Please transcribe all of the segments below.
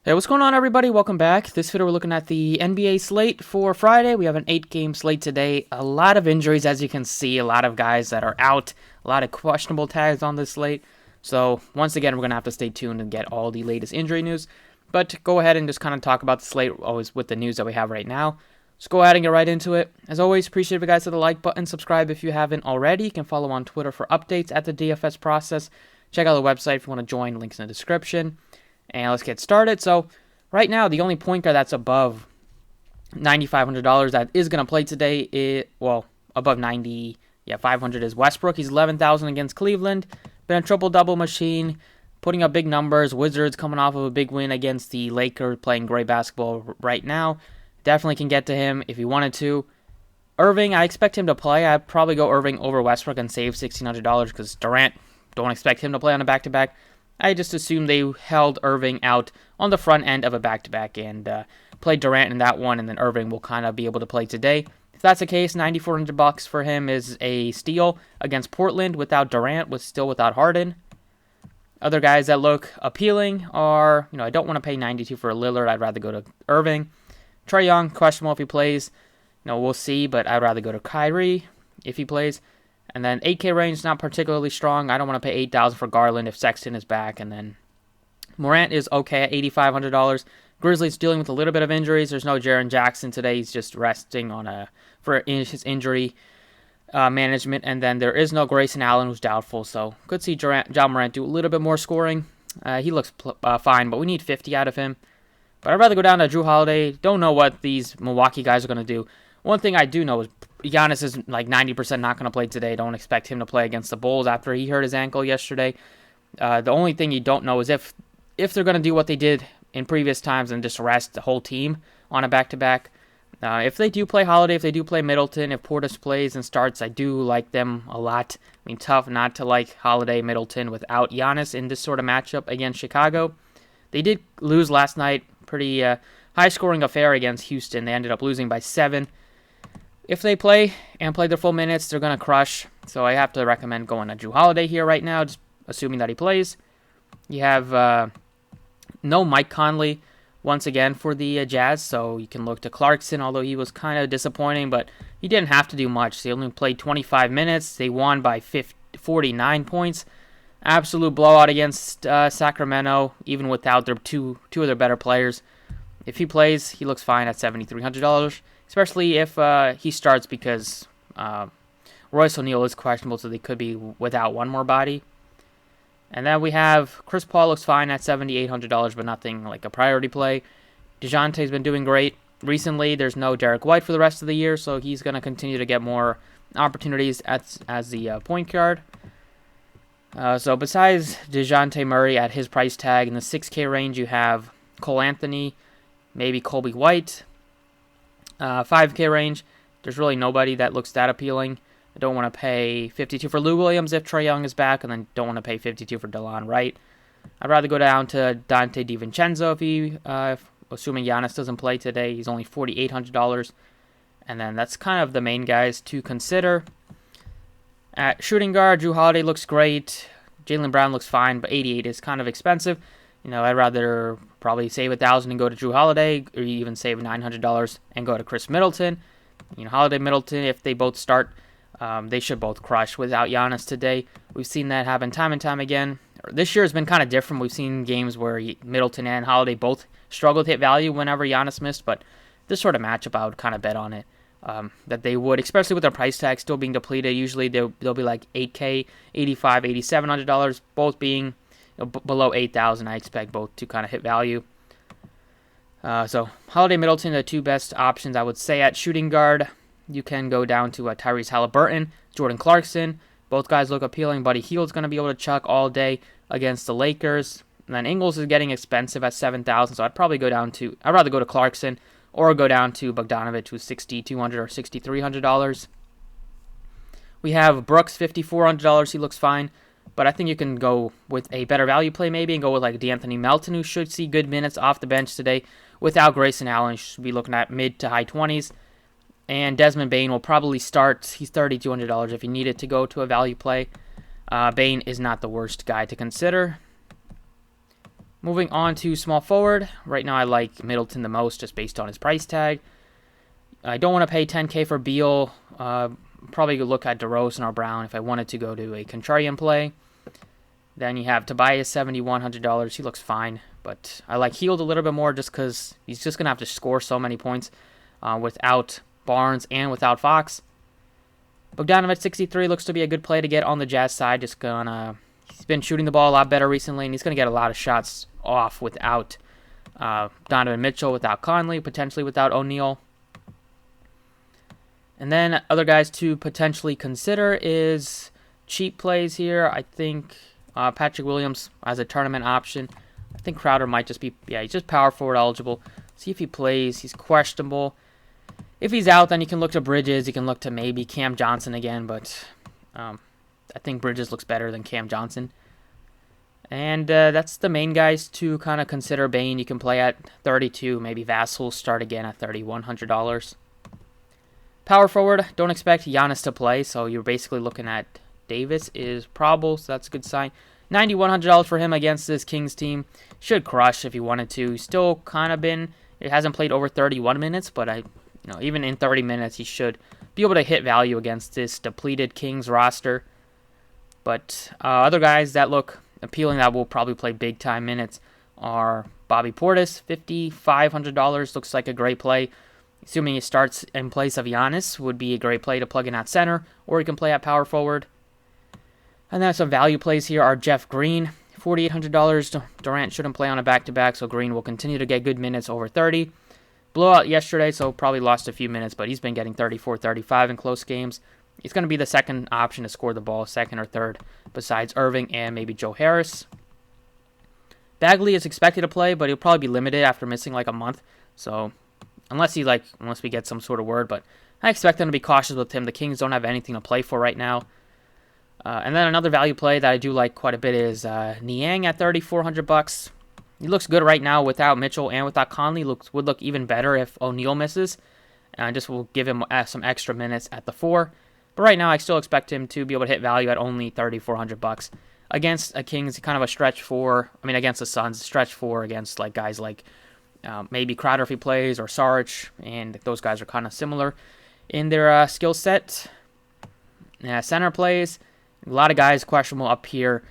Hey, what's going on, everybody? Welcome back. This video, we're looking at the NBA slate for Friday. We have an 8-game slate today. A lot of injuries, as you can see. A lot of guys that are out. A lot of questionable tags on this slate. So, once again, we're going to have to stay tuned and get all the latest injury news. But go ahead and just kind of talk about the slate, always with the news that we have right now. Just go ahead and get right into it. As always, appreciate if you guys hit the like button. Subscribe if you haven't already. You can follow on Twitter for updates at the DFS process. Check out the website if you want to join. Links in the description. And let's get started. So, right now, the only point guard that's above $9,500 that is going to play today, above 500 is Westbrook. He's 11,000 against Cleveland. Been a triple-double machine, putting up big numbers. Wizards coming off of a big win against the Lakers, playing great basketball right now. Definitely can get to him if he wanted to. Irving, I expect him to play. I'd probably go Irving over Westbrook and save $1,600 because Durant, don't expect him to play on a back-to-back. I just assumed they held Irving out on the front end of a back-to-back and played Durant in that one, and then Irving will kind of be able to play today. If that's the case, $9,400 for him is a steal against Portland without Durant, still without Harden. Other guys that look appealing are, I don't want to pay $92 for Lillard. I'd rather go to Irving. Trae Young, questionable if he plays. We'll see, but I'd rather go to Kyrie if he plays. And then 8K range, not particularly strong. I don't want to pay $8,000 for Garland if Sexton is back. And then Morant is okay at $8,500. Grizzlies dealing with a little bit of injuries. There's no Jaren Jackson today. He's just resting for his injury management. And then there is no Grayson Allen, who's doubtful. So could see John Morant do a little bit more scoring. He looks fine, but we need 50 out of him. But I'd rather go down to Jrue Holiday. Don't know what these Milwaukee guys are going to do. One thing I do know is Giannis is like 90% not going to play today. Don't expect him to play against the Bulls after he hurt his ankle yesterday. The only thing you don't know is if they're going to do what they did in previous times and just rest the whole team on a back-to-back. If they do play Holiday, if they do play Middleton, if Portis plays and starts, I do like them a lot. I mean, tough not to like Holiday, Middleton without Giannis in this sort of matchup against Chicago. They did lose last night. Pretty high-scoring affair against Houston. They ended up losing by 7. If they play and play their full minutes, they're going to crush. So I have to recommend going to Jrue Holiday here right now, just assuming that he plays. You have no Mike Conley once again for the Jazz, so you can look to Clarkson, although he was kind of disappointing, but he didn't have to do much. They only played 25 minutes. They won by 49 points. Absolute blowout against Sacramento, even without their two of their better players. If he plays, he looks fine at $7,300. Especially if he starts because Royce O'Neal is questionable, so they could be without one more body. And then we have Chris Paul looks fine at $7,800, but nothing like a priority play. DeJounte's been doing great recently. There's no Derek White for the rest of the year, so he's going to continue to get more opportunities as the point guard. So besides DeJounte Murray at his price tag in the 6K range, you have Cole Anthony, maybe Colby White. 5K range, there's really nobody that looks that appealing. I don't want to pay $52 for Lou Williams if Trae Young is back, and then don't want to pay $52 for DeLon Wright. I'd rather go down to Dante DiVincenzo assuming Giannis doesn't play today. He's only $4,800, and then that's kind of the main guys to consider. At shooting guard, Jrue Holiday looks great. Jaylen Brown looks fine, but $88 is kind of expensive. I'd rather probably save $1,000 and go to Jrue Holiday, or even save $900 and go to Chris Middleton. Holiday, Middleton, if they both start, they should both crush without Giannis today. We've seen that happen time and time again. This year has been kind of different. We've seen games where Middleton and Holiday both struggled to hit value whenever Giannis missed, but this sort of matchup, I would kind of bet on it. That they would, especially with their price tag still being depleted. Usually they'll be like $8K, $8,500, $8,700, both being below 8,000. I expect both to kind of hit value. So Holiday, Middleton are the two best options I would say. At shooting guard, you can go down to Tyrese Halliburton, Jordan Clarkson. Both guys look appealing. Buddy Hield's going to be able to chuck all day against the Lakers. And then Ingles is getting expensive at $7,000, so I'd rather go to Clarkson or go down to Bogdanovich, who's $6,200 or $6,300. We have Brooks, $5,400. He looks fine. But I think you can go with a better value play maybe and go with like DeAnthony Melton, who should see good minutes off the bench today. Without Grayson Allen, you should be looking at mid to high 20s. And Desmond Bane will probably start. He's $3,200 if you needed to go to a value play. Bane is not the worst guy to consider. Moving on to small forward. Right now I like Middleton the most just based on his price tag. I don't want to pay $10K for Beal. Probably look at DeRozan or Brown if I wanted to go to a contrarian play. Then you have Tobias, $7,100. He looks fine, but I like Hield a little bit more just because he's just going to have to score so many points without Barnes and without Fox. Bogdanovic, 63, looks to be a good play to get on the Jazz side. He's been shooting the ball a lot better recently, and he's going to get a lot of shots off without Donovan Mitchell, without Conley, potentially without O'Neal. And then other guys to potentially consider is cheap plays here. I think Patrick Williams as a tournament option. I think Crowder might just be, he's just power forward eligible. See if he plays. He's questionable. If he's out, then you can look to Bridges. You can look to maybe Cam Johnson again, but I think Bridges looks better than Cam Johnson. And that's the main guys to kind of consider. Bane, you can play at 32. Maybe Vassell start again at $3,100. Power forward, don't expect Giannis to play, so you're basically looking at Davis is probable, so that's a good sign. $9,100 for him against this Kings team. Should crush if he wanted to. He's still kind of it hasn't played over 31 minutes, but even in 30 minutes, he should be able to hit value against this depleted Kings roster. But other guys that look appealing that will probably play big-time minutes are Bobby Portis, $5,500. Looks like a great play. Assuming he starts in place of Giannis, would be a great play to plug in at center, or he can play at power forward. And then some value plays here are Jeff Green, $4,800. Durant shouldn't play on a back-to-back, so Green will continue to get good minutes over 30. Blowout yesterday, so probably lost a few minutes, but he's been getting 34, 35 in close games. He's going to be the second option to score the ball, second or third, besides Irving and maybe Joe Harris. Bagley is expected to play, but he'll probably be limited after missing like a month, so unless we get some sort of word, but I expect them to be cautious with him. The Kings don't have anything to play for right now. And then another value play that I do like quite a bit is Niang at $3,400. He looks good right now without Mitchell and without Conley. Would look even better if O'Neal misses. And just will give him some extra minutes at the 4. But right now I still expect him to be able to hit value at only $3,400 against a Kings, kind of a stretch 4. Against the Suns, stretch 4 against like guys like maybe Crowder if he plays, or Saric, and those guys are kind of similar in their skill set. Center plays, a lot of guys questionable up here.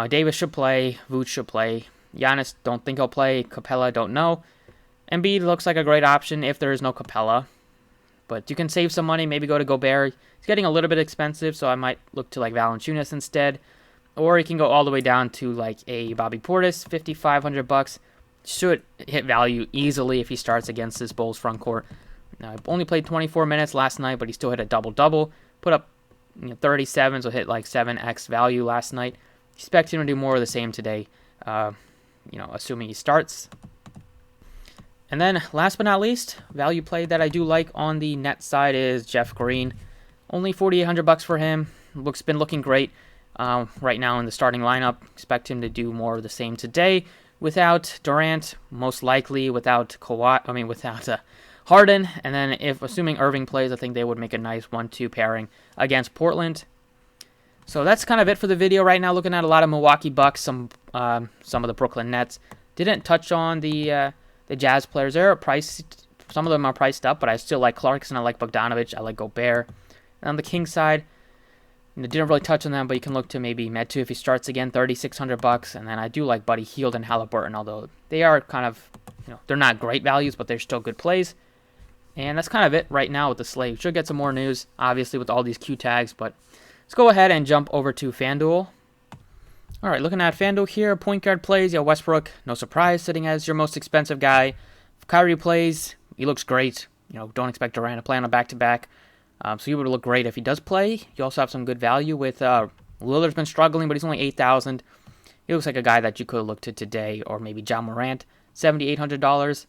Davis should play, Vooch should play. Giannis, don't think he'll play. Capella, don't know. Embiid looks like a great option if there is no Capella. But you can save some money, maybe go to Gobert. He's getting a little bit expensive, so I might look to like Valanciunas instead. Or you can go all the way down to like a Bobby Portis, $5,500. Should hit value easily if he starts against this Bulls front court. Only played 24 minutes last night, but he still hit a double-double. Put up 37, so hit like 7x value last night. Expect him to do more of the same today, assuming he starts. And then last but not least, value play that I do like on the net side is Jeff Green. Only $4,800 for him. Been looking great right now in the starting lineup. Expect him to do more of the same today. Without Durant, most likely without Harden, and then assuming Irving plays, I think they would make a nice 1-2 pairing against Portland. So that's kind of it for the video right now. Looking at a lot of Milwaukee Bucks, some of the Brooklyn Nets. Didn't touch on the Jazz players. They're priced. Some of them are priced up, but I still like Clarkson. I like Bogdanovic. I like Gobert. And on the Kings side, didn't really touch on them, but you can look to maybe Metu if he starts again, $3,600. And then I do like Buddy Hield and Halliburton, although they are kind of, they're not great values, but they're still good plays. And that's kind of it right now with the slate. We should get some more news, obviously, with all these Q tags, but let's go ahead and jump over to FanDuel. All right, looking at FanDuel here, point guard plays, Westbrook, no surprise, sitting as your most expensive guy. If Kyrie plays, he looks great. Don't expect Durant to play on a back-to-back. So he would look great if he does play. You also have some good value with Lillard's been struggling, but he's only $8,000. He looks like a guy that you could look to today, or maybe John Morant, $7,800.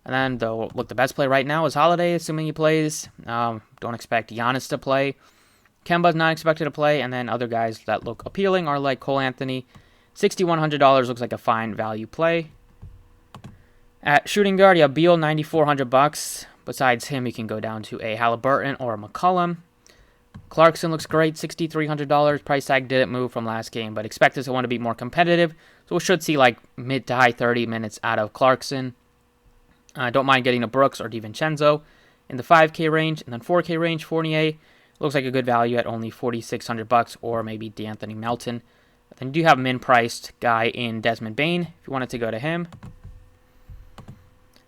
And then the best play right now is Holiday, assuming he plays. Don't expect Giannis to play. Kemba's not expected to play, and then other guys that look appealing are like Cole Anthony. $6,100 looks like a fine value play. At shooting guard, you have Beal, $9,400. Besides him, you can go down to a Halliburton or a McCollum. Clarkson looks great, $6,300. Price tag didn't move from last game, but expected to want to be more competitive. So we should see like mid to high 30 minutes out of Clarkson. Don't mind getting a Brooks or DiVincenzo in the 5K range. And then 4K range, Fournier looks like a good value at only $4,600, or maybe D'Anthony Melton. Then you do have a min-priced guy in Desmond Bane if you wanted to go to him.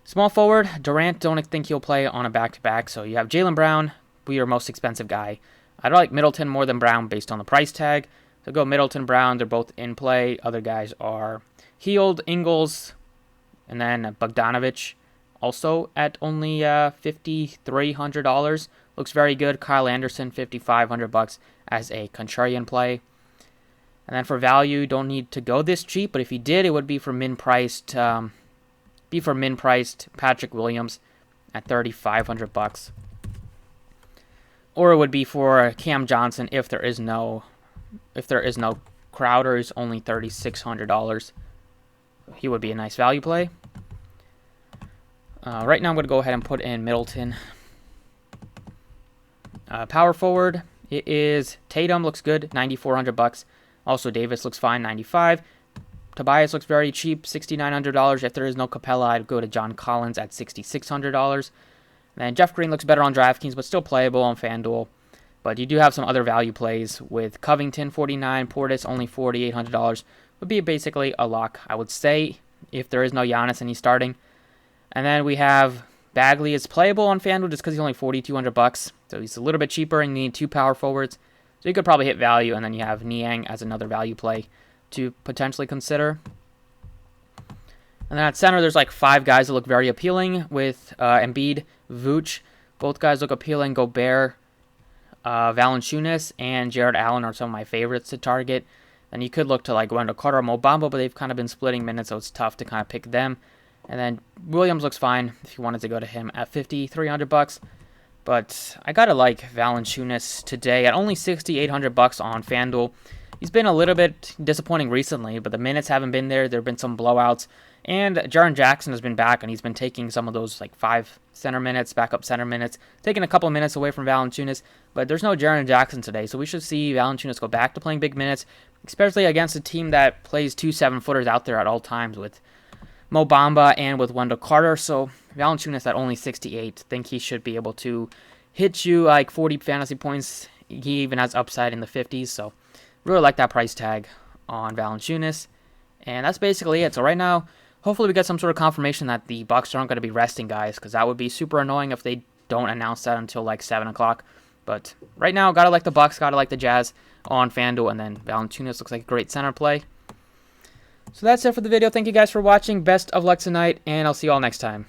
Small forward, Durant, don't think he'll play on a back-to-back. So you have Jaylen Brown, your most expensive guy. I'd like Middleton more than Brown based on the price tag. So go Middleton, Brown, they're both in play. Other guys are Hield, Ingles, and then Bogdanovich, also at only $5,300. Looks very good. Kyle Anderson, $5,500 as a contrarian play. And then for value, don't need to go this cheap, but if you did, it would be for min-priced Patrick Williams at $3,500. Or it would be for Cam Johnson if there is no Crowder, is only $3,600. He would be a nice value play. Right now I'm going to go ahead and put in Middleton. Power forward, it is Tatum, looks good, $9,400. Also Davis looks fine, $95. Tobias looks very cheap, $6,900. If there is no Capella, I'd go to John Collins at $6,600. And Jeff Green looks better on DraftKings, but still playable on FanDuel. But you do have some other value plays with Covington, $49, Portis, only $4,800. Would be basically a lock, I would say, if there is no Giannis and he's starting. And then we have Bagley is playable on FanDuel just because he's only $4,200. So he's a little bit cheaper and you need two power forwards. So you could probably hit value, and then you have Niang as another value play to potentially consider. And then at center, there's like five guys that look very appealing with Embiid, Vooch. Both guys look appealing. Gobert, Valanciunas, and Jared Allen are some of my favorites to target. And you could look to like Wendell Carter or Mo Bamba, but they've kind of been splitting minutes, so it's tough to kind of pick them. And then Williams looks fine if you wanted to go to him at $5,300. But I gotta like Valanciunas today at only $6,800 on FanDuel. He's been a little bit disappointing recently, but the minutes haven't been there. There have been some blowouts. And Jaren Jackson has been back, and he's been taking some of those like 5 center minutes, backup center minutes, taking a couple of minutes away from Valanciunas. But there's no Jaren Jackson today, so we should see Valanciunas go back to playing big minutes, especially against a team that plays 2 7-footers out there at all times with Mo Bamba and with Wendell Carter. So Valanciunas at only 68, think he should be able to hit you like 40 fantasy points. He even has upside in the 50s, so really like that price tag on Valanciunas. And that's basically it. So right now, hopefully we get some sort of confirmation that the Bucks aren't going to be resting guys, because that would be super annoying if they don't announce that until like 7 o'clock. But right now, gotta like the Bucks, gotta like the Jazz on FanDuel, and then Valanciunas looks like a great center play. So that's it for the video. Thank you guys for watching. Best of luck tonight, and I'll see you all next time.